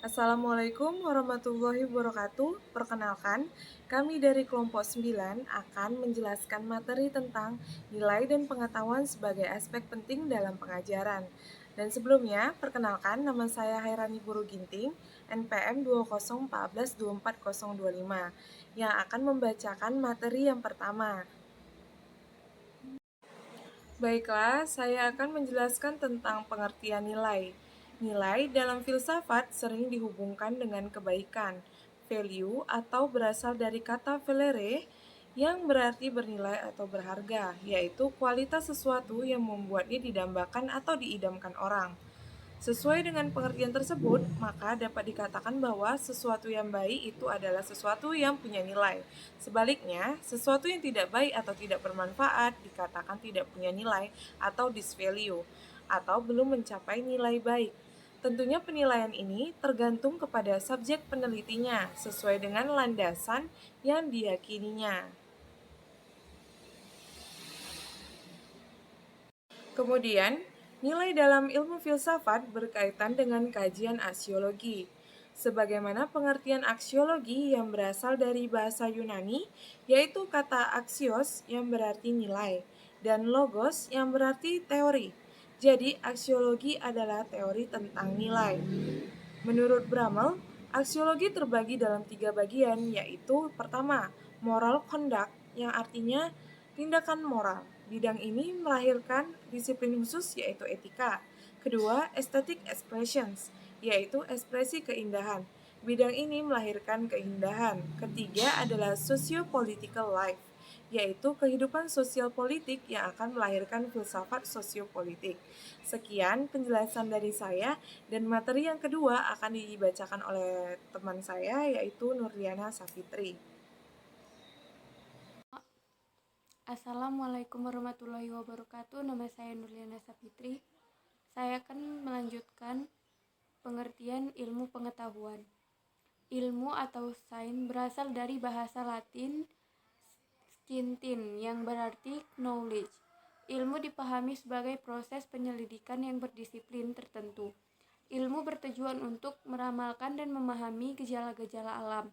Assalamualaikum warahmatullahi wabarakatuh. Perkenalkan, kami dari kelompok 9 akan menjelaskan materi tentang nilai dan pengetahuan sebagai aspek penting dalam pengajaran. Dan sebelumnya, perkenalkan nama saya Hairani Puru Ginting, NPM 2014240255, yang akan membacakan materi yang pertama. Baiklah, saya akan menjelaskan tentang pengertian nilai. Nilai dalam filsafat sering dihubungkan dengan kebaikan, value atau berasal dari kata valere yang berarti bernilai atau berharga, yaitu kualitas sesuatu yang membuatnya didambakan atau diidamkan orang. Sesuai dengan pengertian tersebut, maka dapat dikatakan bahwa sesuatu yang baik itu adalah sesuatu yang punya nilai. Sebaliknya, sesuatu yang tidak baik atau tidak bermanfaat dikatakan tidak punya nilai atau disvalue, atau belum mencapai nilai baik. Tentunya penilaian ini tergantung kepada subjek penelitinya sesuai dengan landasan yang diyakininya. Kemudian, nilai dalam ilmu filsafat berkaitan dengan kajian aksiologi. Sebagaimana pengertian aksiologi yang berasal dari bahasa Yunani, yaitu kata aksios yang berarti nilai, dan logos yang berarti teori. Jadi, aksiologi adalah teori tentang nilai. Menurut Bramel, aksiologi terbagi dalam 3 bagian, yaitu pertama, moral conduct, yang artinya tindakan moral. Bidang ini melahirkan disiplin khusus, yaitu etika. Kedua, aesthetic expressions, yaitu ekspresi keindahan. Bidang ini melahirkan keindahan. Ketiga adalah socio-political life, yaitu kehidupan sosial politik yang akan melahirkan filsafat sosiopolitik. Sekian penjelasan dari saya, dan materi yang kedua akan dibacakan oleh teman saya, yaitu Nurliana Safitri. Assalamualaikum warahmatullahi wabarakatuh. Nama saya Nurliana Safitri. Saya akan melanjutkan pengertian ilmu pengetahuan. Ilmu atau sains berasal dari bahasa Latin scientin yang berarti knowledge. Ilmu dipahami sebagai proses penyelidikan yang berdisiplin tertentu. Ilmu bertujuan untuk meramalkan dan memahami gejala-gejala alam.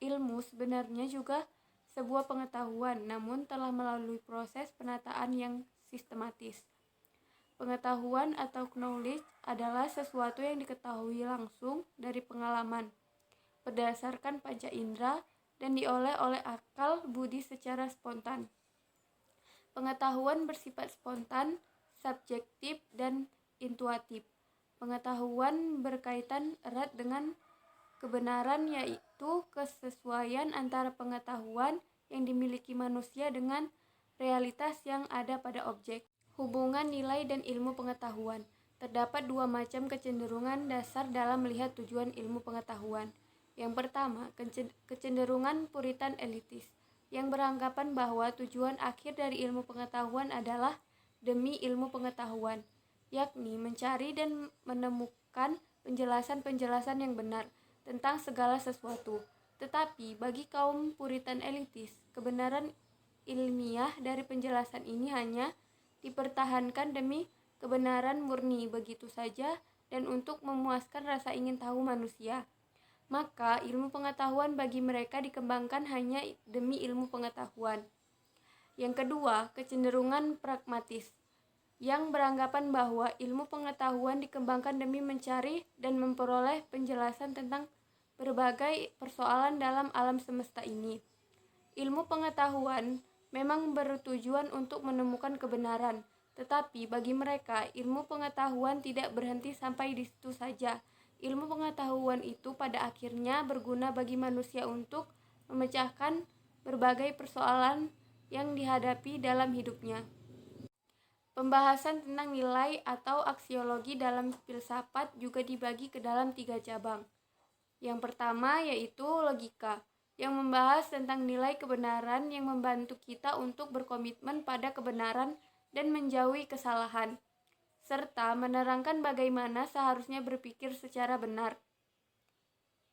Ilmu sebenarnya juga sebuah pengetahuan, namun telah melalui proses penataan yang sistematis. Pengetahuan atau knowledge adalah sesuatu yang diketahui langsung dari pengalaman, berdasarkan panca indera, dan diolah oleh akal budi secara spontan. Pengetahuan bersifat spontan, subjektif, dan intuitif. Pengetahuan berkaitan erat dengan kebenaran, yaitu kesesuaian antara pengetahuan yang dimiliki manusia dengan realitas yang ada pada objek. Hubungan nilai dan ilmu pengetahuan. Terdapat 2 macam kecenderungan dasar dalam melihat tujuan ilmu pengetahuan. Yang pertama, kecenderungan puritan elitis, yang beranggapan bahwa tujuan akhir dari ilmu pengetahuan adalah demi ilmu pengetahuan, yakni mencari dan menemukan penjelasan-penjelasan yang benar tentang segala sesuatu. Tetapi bagi kaum puritan elitis, kebenaran ilmiah dari penjelasan ini hanya dipertahankan demi kebenaran murni begitu saja dan untuk memuaskan rasa ingin tahu manusia. Maka ilmu pengetahuan bagi mereka dikembangkan hanya demi ilmu pengetahuan. Yang kedua, kecenderungan pragmatis, yang beranggapan bahwa ilmu pengetahuan dikembangkan demi mencari dan memperoleh penjelasan tentang berbagai persoalan dalam alam semesta ini. Ilmu pengetahuan memang bertujuan untuk menemukan kebenaran, tetapi bagi mereka ilmu pengetahuan tidak berhenti sampai di situ saja. Ilmu pengetahuan itu pada akhirnya berguna bagi manusia untuk memecahkan berbagai persoalan yang dihadapi dalam hidupnya. Pembahasan tentang nilai atau aksiologi dalam filsafat juga dibagi ke dalam 3 cabang. Yang pertama yaitu logika, yang membahas tentang nilai kebenaran yang membantu kita untuk berkomitmen pada kebenaran dan menjauhi kesalahan, serta menerangkan bagaimana seharusnya berpikir secara benar.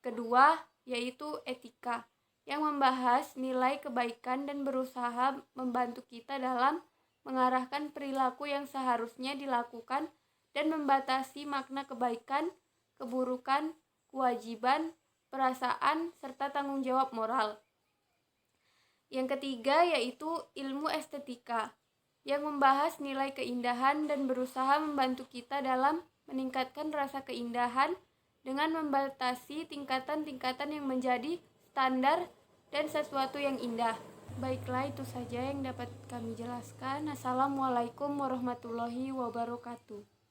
Kedua yaitu etika, yang membahas nilai kebaikan dan berusaha membantu kita dalam mengarahkan perilaku yang seharusnya dilakukan dan membatasi makna kebaikan, keburukan, kewajiban, perasaan, serta tanggung jawab moral. Yang ketiga yaitu ilmu estetika, yang membahas nilai keindahan dan berusaha membantu kita dalam meningkatkan rasa keindahan dengan membatasi tingkatan-tingkatan yang menjadi standar dan sesuatu yang indah. Baiklah, itu saja yang dapat kami jelaskan. Assalamualaikum warahmatullahi wabarakatuh.